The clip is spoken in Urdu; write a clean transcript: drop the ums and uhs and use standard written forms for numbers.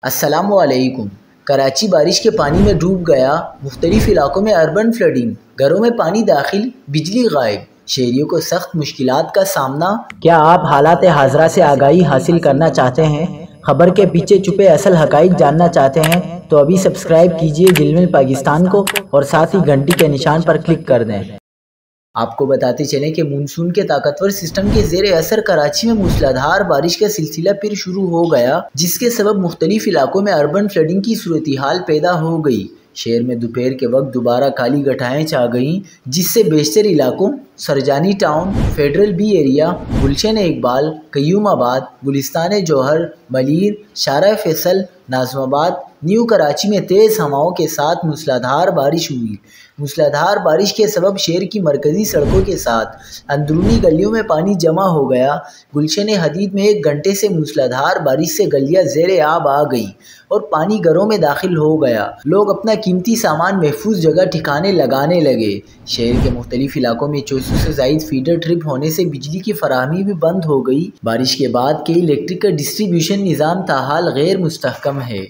السلام علیکم۔ کراچی بارش کے پانی میں ڈوب گیا، مختلف علاقوں میں اربن فلڈنگ، گھروں میں پانی داخل، بجلی غائب، شہریوں کو سخت مشکلات کا سامنا۔ کیا آپ حالات حاضرہ سے آگاہی حاصل کرنا چاہتے ہیں؟ خبر کے پیچھے چھپے اصل حقائق جاننا چاہتے ہیں تو ابھی سبسکرائب کیجئے جلمل پاکستان کو اور ساتھ ہی گھنٹی کے نشان پر کلک کر دیں۔ آپ کو بتاتے چلیں کہ مونسون کے طاقتور سسٹم کے زیر اثر کراچی میں موسلادھار بارش کا سلسلہ پھر شروع ہو گیا، جس کے سبب مختلف علاقوں میں اربن فلڈنگ کی صورتحال پیدا ہو گئی۔ شہر میں دوپہر کے وقت دوبارہ کالی گٹھائیں چھا گئیں، جس سے بیشتر علاقوں Surjani town, federal B area, Gulshan Iqbal, Qayyumabad, Gulistan جوہر، ملیر، شارع فیصل، ناظم آباد، نیو کراچی میں تیز ہواؤں کے ساتھ موسلادھار بارش ہوئی۔ موسلادھار بارش کے سبب شہر کی مرکزی سڑکوں کے ساتھ اندرونی گلیوں میں پانی جمع ہو گیا۔ گلشن حدید میں 1 گھنٹے سے موسلادھار بارش سے گلیاں زیر آب آ گئیں اور پانی گھروں میں داخل ہو گیا۔ لوگ اپنا قیمتی سامان محفوظ جگہ ٹھکانے لگانے لگے۔ شہر کے مختلف علاقوں میں 400 سے زائد فیڈر ٹرپ ہونے سے بجلی کی فراہمی بھی بند ہو گئی۔ بارش کے بعد کے الیکٹرک کا ڈسٹری بیوشن نظام تاحال غیر مستحکم ہے۔